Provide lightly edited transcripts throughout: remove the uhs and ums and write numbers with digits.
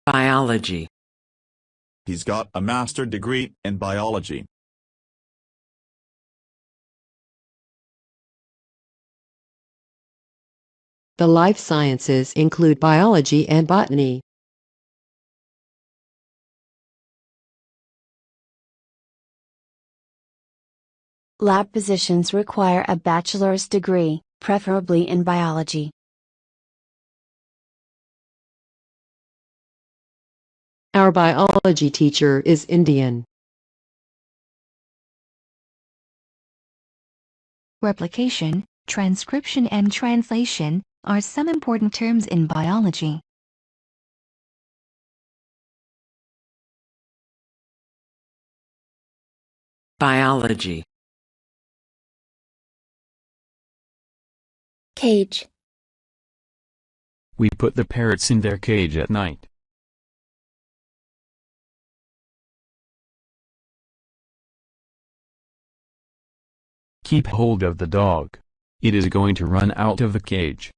Biology. He's got a master's degree in biology. The life sciences include biology and botany. Lab positions require a bachelor's degree, preferably in biology. Our biology teacher is Indian. Replication, transcription and translation are some important terms in biology. Biology. Cage. We put the parrots in their cage at night. Keep hold of the dog. It is going to run out of the cage.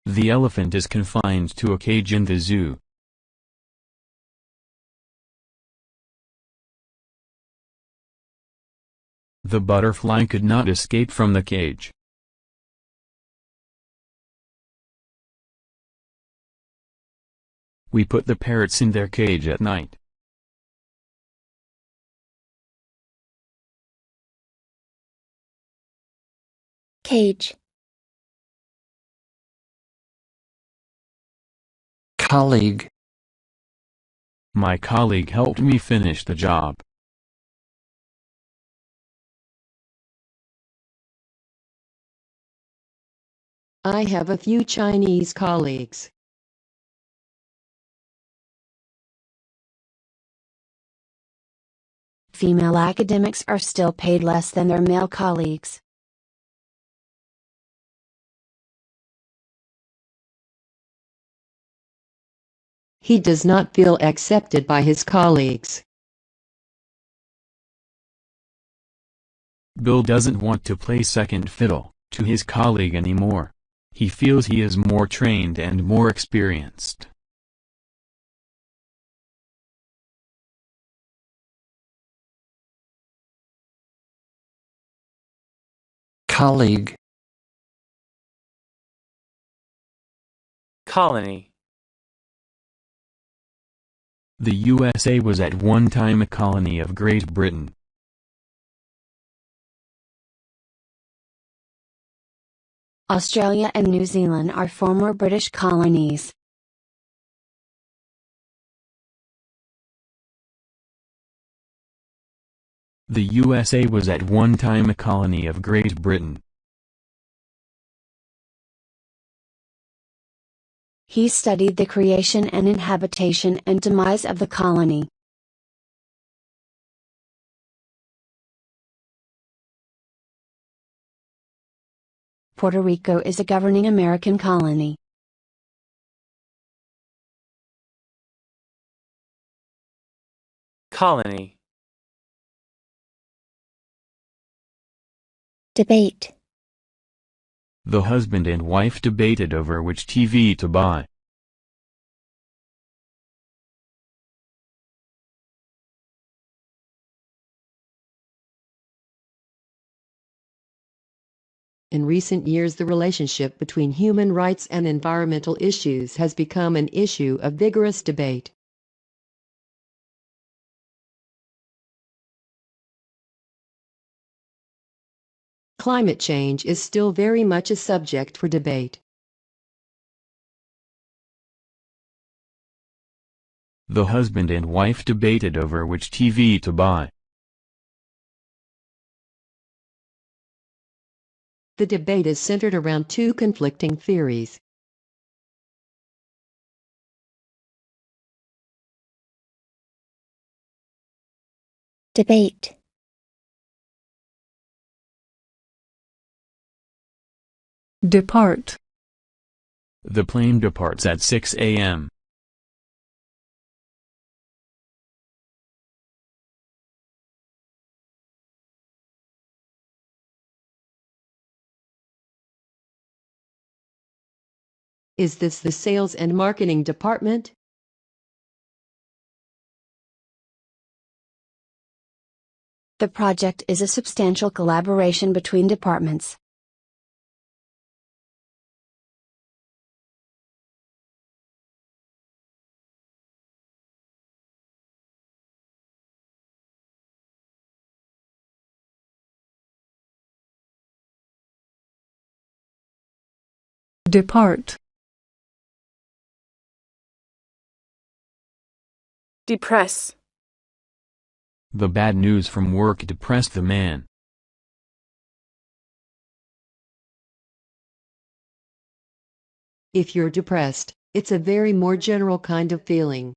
The elephant is confined to a cage in the zoo. The butterfly could not escape from the cage. We put the parrots in their cage at night. Cage. Colleague. My colleague helped me finish the job. I have a few Chinese colleagues. Female academics are still paid less than their male colleagues. He does not feel accepted by his colleagues. Bill doesn't want to play second fiddle to his colleague anymore. He feels he is more trained and more experienced. Colleague. Colony. The USA was at one time a colony of Great Britain. Australia and New Zealand are former British colonies. The USA was at one time a colony of Great Britain. He studied the creation and inhabitation and demise of the colony. Puerto Rico is a governing American colony. Colony. Debate. The husband and wife debated over which TV to buy. In recent years, the relationship between human rights and environmental issues has become an issue of vigorous debate. Climate change is still very much a subject for debate. The husband and wife debated over which TV to buy. The debate is centered around two conflicting theories. Debate. Depart. The plane departs at 6 a.m. Is this the sales and marketing department? The project is a substantial collaboration between departments. Depart. Depress. The bad news from work depressed the man. If you're depressed, it's a very more general kind of feeling.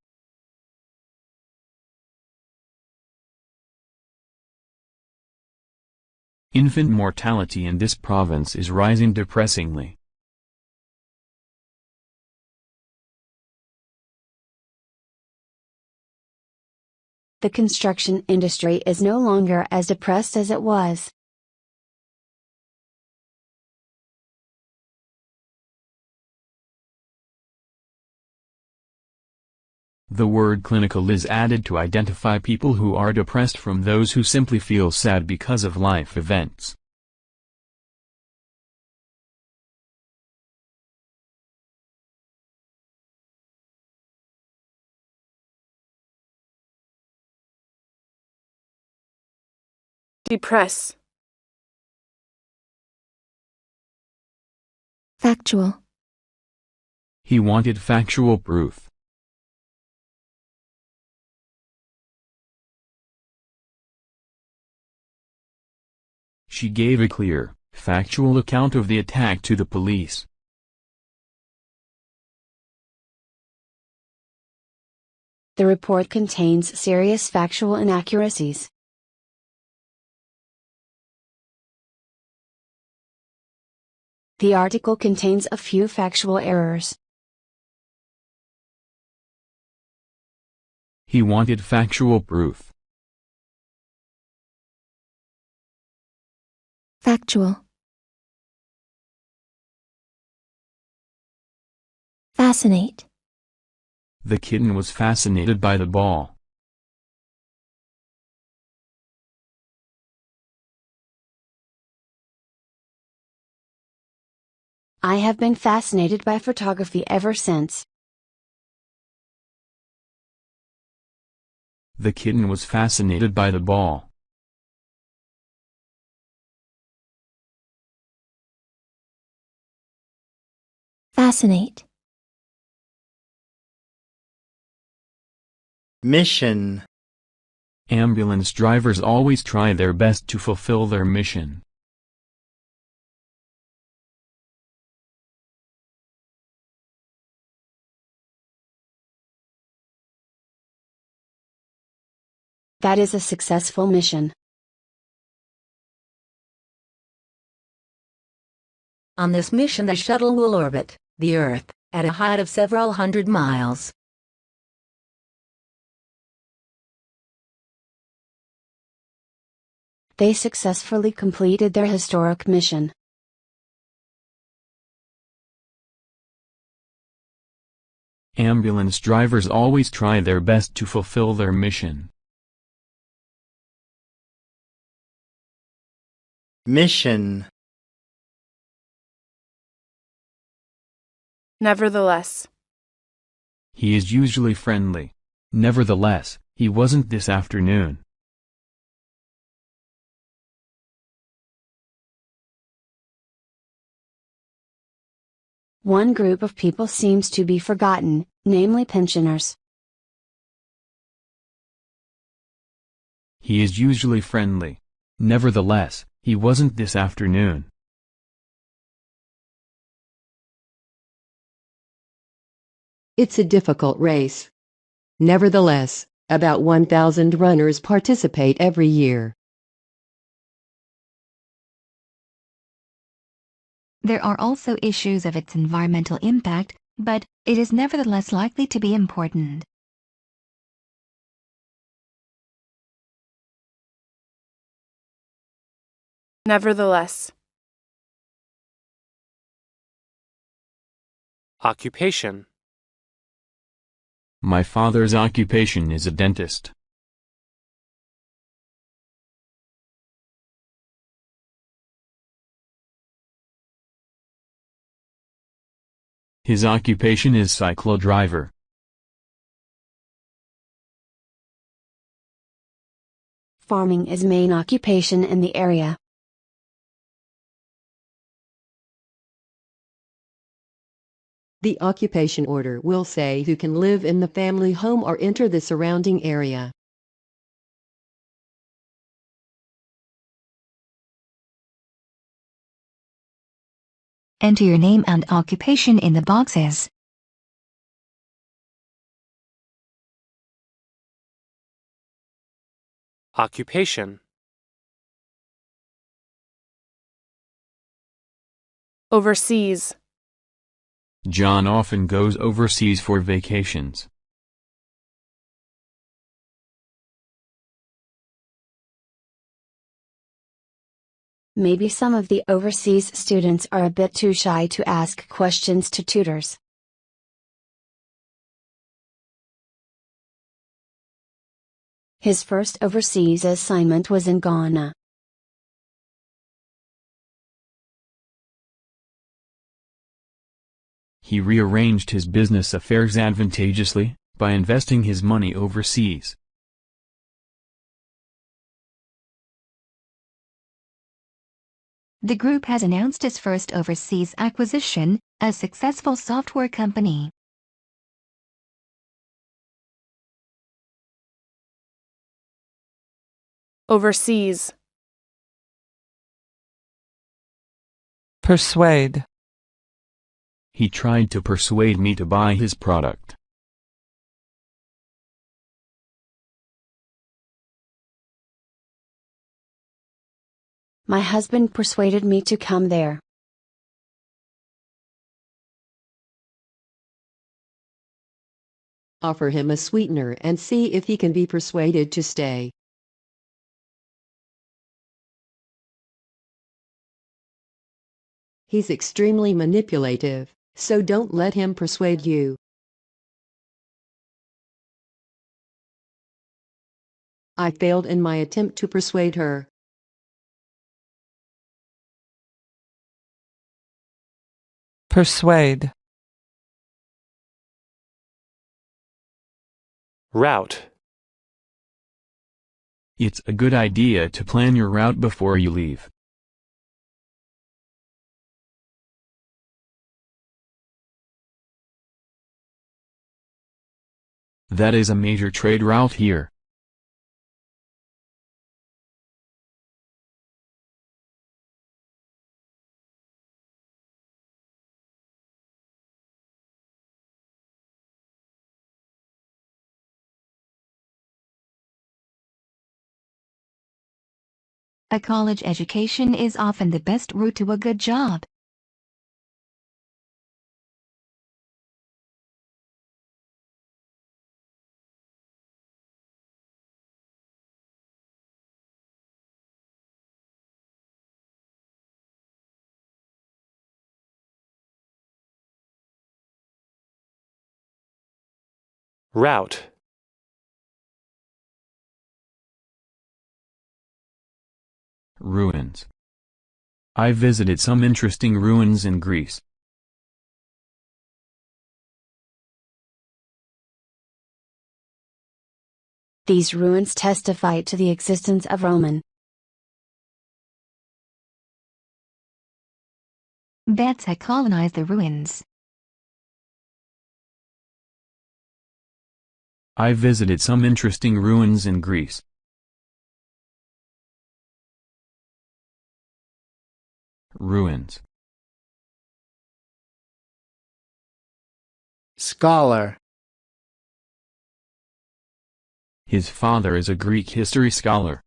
Infant mortality in this province is rising depressingly. The construction industry is no longer as depressed as it was. The word clinical is added to identify people who are depressed from those who simply feel sad because of life events. Depress. Factual. He wanted factual proof. She gave a clear, factual account of the attack to the police. The report contains serious factual inaccuracies. The article contains a few factual errors. He wanted factual proof. Factual. Fascinate. The kitten was fascinated by the ball. I have been fascinated by photography ever since. The kitten was fascinated by the ball. Fascinate. Mission. Ambulance drivers always try their best to fulfill their mission. That is a successful mission. On this mission, the shuttle will orbit the Earth at a height of several hundred miles. They successfully completed their historic mission. Ambulance drivers always try their best to fulfill their mission. Mission. Nevertheless. He is usually friendly. Nevertheless, he wasn't this afternoon. One group of people seems to be forgotten, namely pensioners. He is usually friendly. Nevertheless, he wasn't this afternoon. It's a difficult race. Nevertheless, about 1,000 runners participate every year. There are also issues of its environmental impact, but it is nevertheless likely to be important. Nevertheless. Occupation. My father's occupation is a dentist. His occupation is cyclo-driver. Farming is main occupation in the area. The occupation order will say who can live in the family home or enter the surrounding area. Enter your name and occupation in the boxes. Occupation. Overseas. John often goes overseas for vacations. Maybe some of the overseas students are a bit too shy to ask questions to tutors. His first overseas assignment was in Ghana. He rearranged his business affairs advantageously, by investing his money overseas. The group has announced its first overseas acquisition, a successful software company. Overseas. Persuade. He tried to persuade me to buy his product. My husband persuaded me to come there. Offer him a sweetener and see if he can be persuaded to stay. He's extremely manipulative, so don't let him persuade you. I failed in my attempt to persuade her. Persuade. Route. It's a good idea to plan your route before you leave. That is a major trade route here. A college education is often the best route to a good job. Route. Ruins. I visited some interesting ruins in Greece. These ruins testify to the existence of Roman. Bats had colonized the ruins. I visited some interesting ruins in Greece. Ruins. Scholar. His father is a Greek history scholar.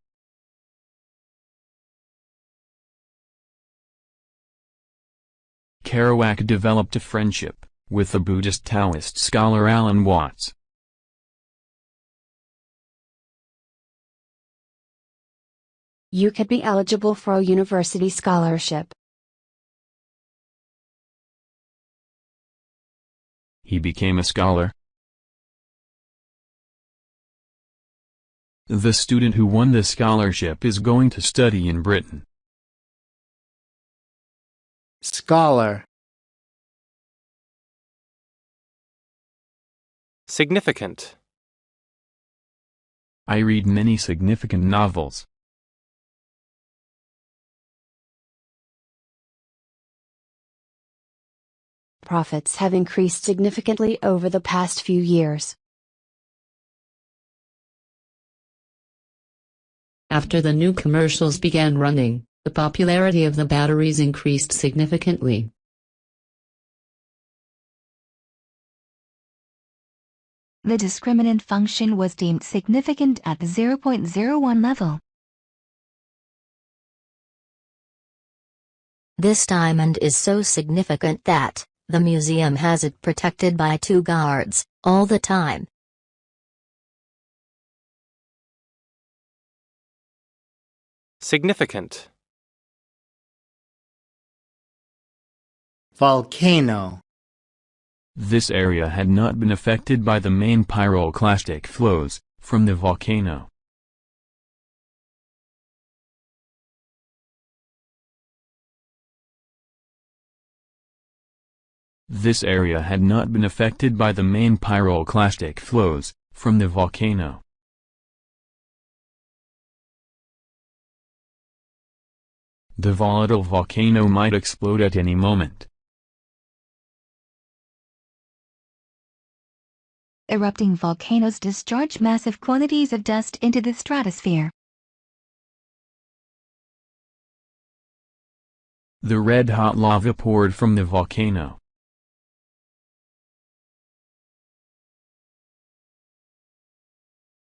Kerouac developed a friendship with the Buddhist Taoist scholar Alan Watts. You could be eligible for a university scholarship. He became a scholar. The student who won the scholarship is going to study in Britain. Scholar. Significant. I read many significant novels. Profits have increased significantly over the past few years. After the new commercials began running, the popularity of the batteries increased significantly. The discriminant function was deemed significant at the 0.01 level. This diamond is so significant that the museum has it protected by 2 guards all the time. Significant. Volcano. This area had not been affected by the main pyroclastic flows from the volcano. This area had not been affected by the main pyroclastic flows from the volcano. The volatile volcano might explode at any moment. Erupting volcanoes discharge massive quantities of dust into the stratosphere. The red-hot lava poured from the volcano.